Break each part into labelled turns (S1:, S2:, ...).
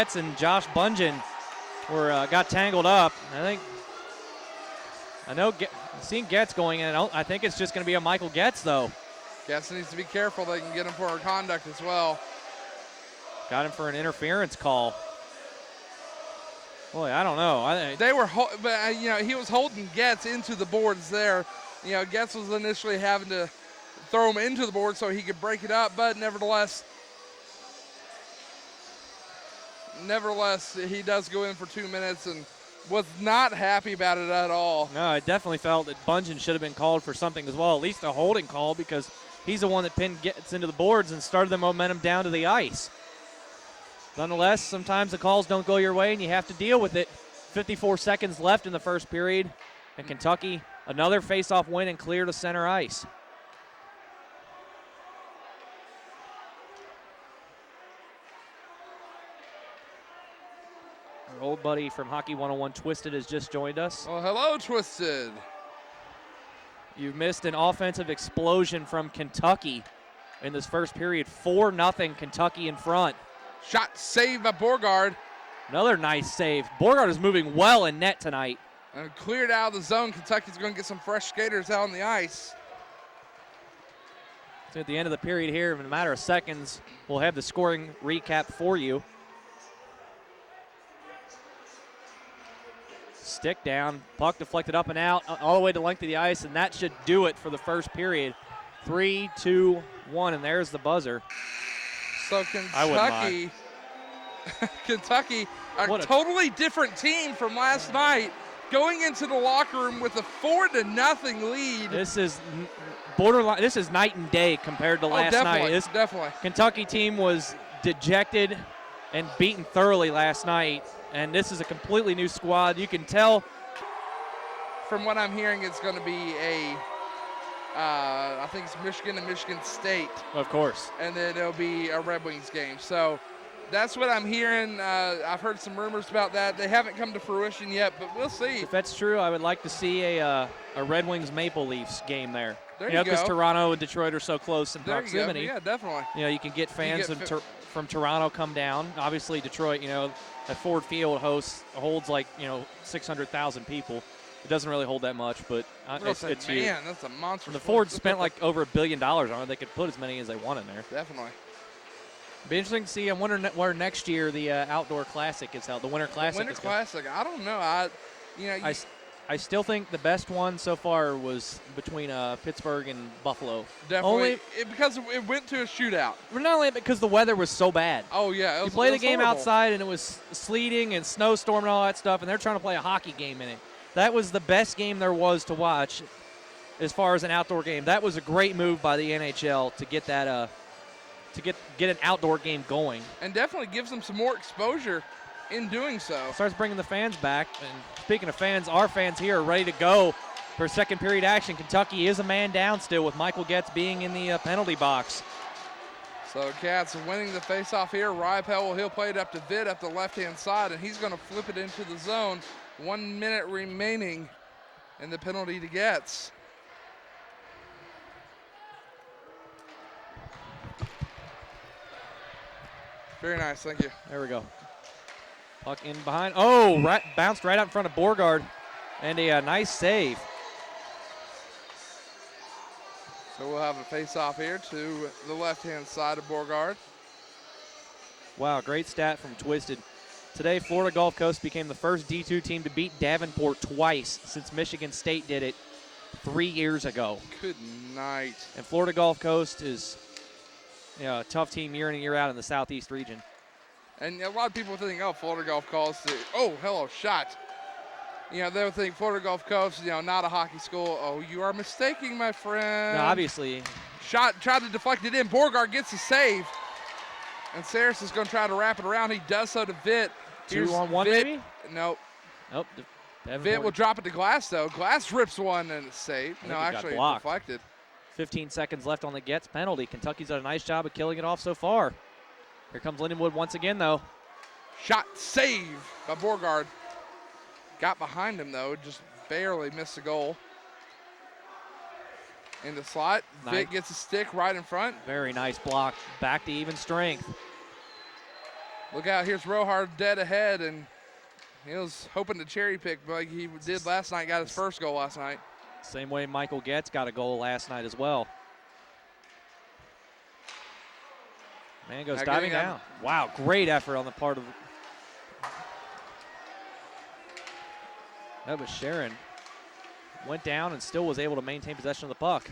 S1: Getz and Josh Bungeon were got tangled up. I know seeing Getz going in, I think it's just going to be a Michael Getz, though.
S2: Getz needs to be careful. They can get him for conduct as well.
S1: Got him for an interference call. Boy, I don't know.
S2: They were, but he was holding Getz into the boards there. Getz was initially having to throw him into the board so he could break it up, but nevertheless, he does go in for 2 minutes and was not happy about it at all.
S1: No, I definitely felt that Bungeon should have been called for something as well, at least a holding call, because he's the one that pinned Getz into the boards and started the momentum down to the ice. Nonetheless, sometimes the calls don't go your way and you have to deal with it. 54 seconds left in the first period, and Kentucky, another face-off win and clear to center ice. Our old buddy from Hockey 101, Twisted, has just joined us.
S2: Well, hello, Twisted.
S1: You've missed an offensive explosion from Kentucky in this first period. 4-0 Kentucky in front.
S2: Shot saved by Borgard.
S1: Another nice save. Borgard is moving well in net tonight.
S2: And cleared out of the zone. Kentucky's going to get some fresh skaters out on the ice.
S1: So at the end of the period here, in a matter of seconds, we'll have the scoring recap for you. Stick down, puck deflected up and out, all the way to the length of the ice, and that should do it for the first period. 3, 2, 1, and there's the buzzer.
S2: So Kentucky, a totally different team from last night, going into the locker room with a 4-0 lead.
S1: This is borderline. This is night and day compared to last night. This
S2: definitely.
S1: Kentucky team was dejected and beaten thoroughly last night, and this is a completely new squad. You can tell.
S2: From what I'm hearing, it's going to be I think it's Michigan and Michigan State.
S1: Of course.
S2: And then it'll be a Red Wings game. So that's what I'm hearing. I've heard some rumors about that. They haven't come to fruition yet, but we'll see.
S1: If that's true, I would like to see a Red Wings Maple Leafs game there.
S2: There you go.
S1: Because Toronto and Detroit are so close in
S2: there
S1: proximity.
S2: You go. Yeah, definitely.
S1: You can get fans from Toronto come down. Obviously, Detroit, at Ford Field holds like 600,000 people. It doesn't really hold that much, but it's huge.
S2: Man, that's a monster.
S1: The Ford spent like over $1 billion on it. They could put as many as they want in there.
S2: Definitely.
S1: Be interesting to see. I'm wondering where next year the Outdoor Classic is held. The Winter Classic.
S2: Winter Classic. I don't know.
S1: I still think the best one so far was between Pittsburgh and Buffalo.
S2: Definitely. Because it went to a shootout.
S1: Not only because the weather was so bad.
S2: Oh, yeah.
S1: You play the game
S2: horrible.
S1: outside, and it was sleeting and snowstorm and all that stuff, and they're trying to play a hockey game in it. That was the best game there was to watch as far as an outdoor game. That was a great move by the NHL to get that to get an outdoor game going.
S2: And definitely gives them some more exposure in doing so.
S1: Starts bringing the fans back. And speaking of fans, our fans here are ready to go for second period action. Kentucky is a man down still with Michael Getz being in the penalty box.
S2: So Cats winning the faceoff here. Rypel, he'll play it up to Vitt up the left-hand side, and he's going to flip it into the zone. 1 minute remaining in the penalty to Getz. Very nice, thank you.
S1: There we go. Puck in behind. Oh, bounced right out in front of Borgard. And a nice save.
S2: So we'll have a face-off here to the left-hand side of Borgard.
S1: Wow, great stat from Twisted. Today, Florida Gulf Coast became the first D2 team to beat Davenport twice since Michigan State did it 3 years ago.
S2: Good night.
S1: And Florida Gulf Coast is a tough team year in and year out in the Southeast region.
S2: And a lot of people think, Florida Gulf Coast. Oh, hello, shot. They would think Florida Gulf Coast, not a hockey school. Oh, you are mistaking, my friend.
S1: No, obviously.
S2: Shot, tried to deflect it in. Borgard gets the save. And Saris is going to try to wrap it around. He does so to Vitt.
S1: 2-on-1
S2: Vitt.
S1: maybe?
S2: Nope.
S1: Nope.
S2: Vitt will drop it to Glass, though. Glass rips one and it's saved. No, actually deflected.
S1: 15 seconds left on the Getz penalty. Kentucky's done a nice job of killing it off so far. Here comes Lindenwood once again, though.
S2: Shot save by Borgard. Got behind him, though. Just barely missed the goal. In the slot.
S1: Nice.
S2: Vitt gets a stick right in front.
S1: Very nice block. Back to even strength.
S2: Look out, here's Rohard dead ahead, and he was hoping to cherry pick like he did last night, got his first goal last night.
S1: Same way Michael Getz got a goal last night as well. Man goes diving down. Wow, great effort on the part of. That was Sharon. Went down and still was able to maintain possession of the puck.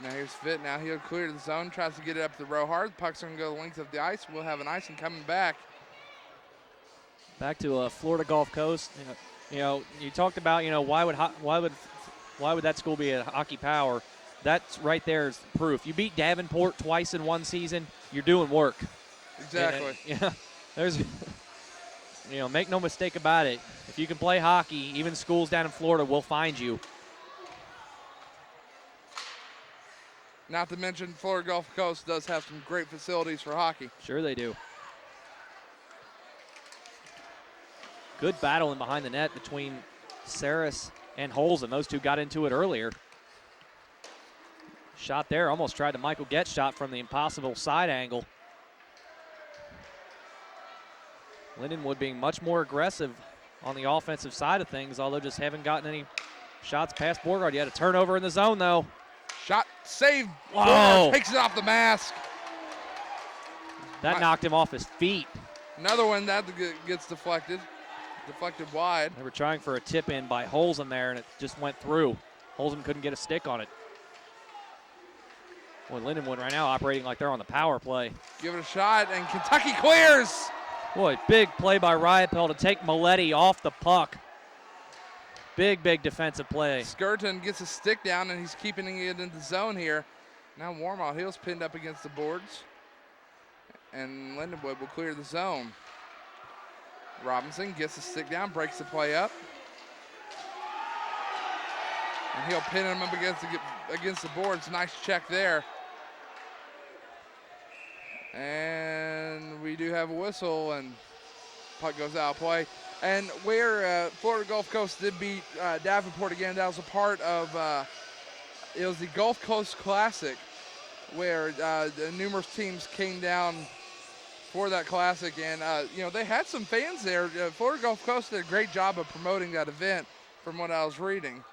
S2: Now here's Fit. Now he'll clear the zone, tries to get it up to Rohard. The puck's going to go the length of the ice. We'll have an icing coming back.
S1: Back to Florida Gulf Coast. You talked about why would that school be a hockey power? That's right there is proof. You beat Davenport twice in one season. You're doing work.
S2: Exactly.
S1: There's. Make no mistake about it. If you can play hockey, even schools down in Florida will find you.
S2: Not to mention, Florida Gulf Coast does have some great facilities for hockey.
S1: Sure they do. Good battle in behind the net between Saris and Holzen. Those two got into it earlier. Shot there, almost tried to Michael Getz shot from the impossible side angle. Lindenwood being much more aggressive on the offensive side of things, although just haven't gotten any shots past Borgard yet. A turnover in the zone, though.
S2: Shot saved.
S1: Whoa.
S2: Takes it off the mask.
S1: That knocked him off his feet.
S2: Another one that gets deflected. Deflected wide.
S1: They were trying for a tip in by Holzen there, and it just went through. Holzen couldn't get a stick on it. Boy, Lindenwood right now operating like they're on the power play.
S2: Give it a shot, and Kentucky clears.
S1: Boy, big play by Riopel to take Maletti off the puck. Big defensive play.
S2: Skirton gets a stick down, and he's keeping it in the zone here. Now Warmaw Hill's pinned up against the boards. And Lindenwood will clear the zone. Robinson gets the stick down, breaks the play up. And he'll pin him up against the boards. Nice check there. And we do have a whistle, and puck goes out of play. And where Florida Gulf Coast did beat Davenport again, that was a part of, it was the Gulf Coast Classic, where the numerous teams came down for that classic. And, they had some fans there. Florida Gulf Coast did a great job of promoting that event from what I was reading.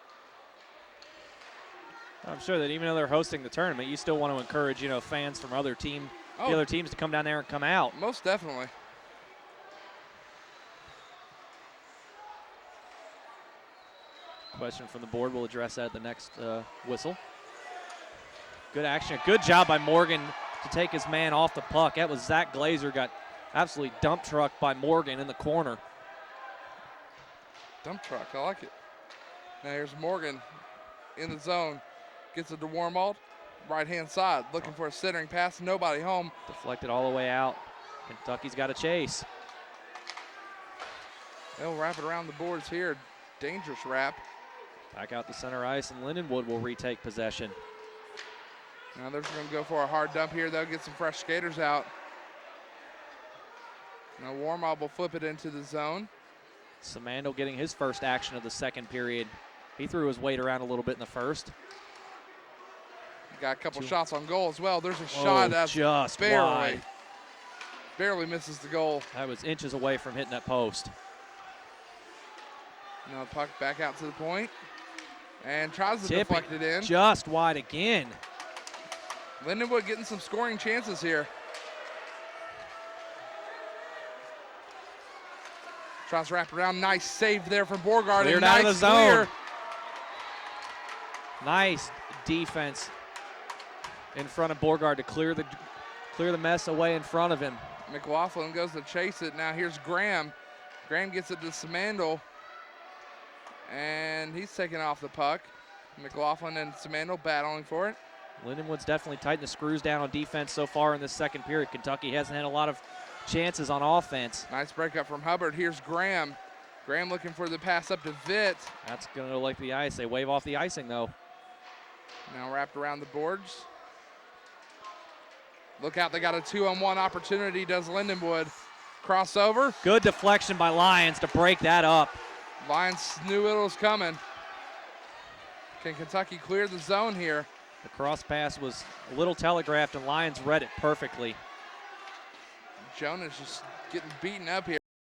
S1: I'm sure that even though they're hosting the tournament, you still want to encourage, fans from the other teams to come down there and come out.
S2: Most definitely.
S1: Question from the board. We'll address that at the next whistle. Good action. Good job by Morgan to take his man off the puck. That was Zach Glazer. Got absolutely dump trucked by Morgan in the corner.
S2: Dump truck. I like it. Now here's Morgan in the zone. Gets it to Warmald. Right-hand side. Looking for a centering pass. Nobody home.
S1: Deflected all the way out. Kentucky's got a chase.
S2: They'll wrap it around the boards here. Dangerous wrap.
S1: Back out to center ice, and Lindenwood will retake possession.
S2: Now they're just going to go for a hard dump here. They'll get some fresh skaters out. Now Warmob will flip it into the zone.
S1: Simando getting his first action of the second period. He threw his weight around a little bit in the first.
S2: Got a couple shots on goal as well. There's a shot that's
S1: just wide.
S2: Barely misses the goal.
S1: That was inches away from hitting that post.
S2: Now the puck back out to the point. And tries to deflect it in.
S1: Just wide again.
S2: Lindenwood getting some scoring chances here. Tries to wrap around. Nice save there from Borgard.
S1: Cleared out of the zone. Nice defense in front of Borgard to clear the mess away in front of him.
S2: McLaughlin goes to chase it. Now here's Graham. Graham gets it to Simandl. And he's taking off the puck. McLaughlin and Simandl battling for it.
S1: Lindenwood's definitely tightened the screws down on defense so far in this second period. Kentucky hasn't had a lot of chances on offense.
S2: Nice breakup from Hubbard. Here's Graham. Graham looking for the pass up to Vitt.
S1: That's going to like the ice. They wave off the icing, though.
S2: Now wrapped around the boards. Look out, they got a 2-on-1 opportunity, does Lindenwood. Crossover.
S1: Good deflection by Lyons to break that up.
S2: Lyons knew it was coming. Can Kentucky clear the zone here?
S1: The cross pass was a little telegraphed, and Lyons read it perfectly.
S2: Jonas just getting beaten up here.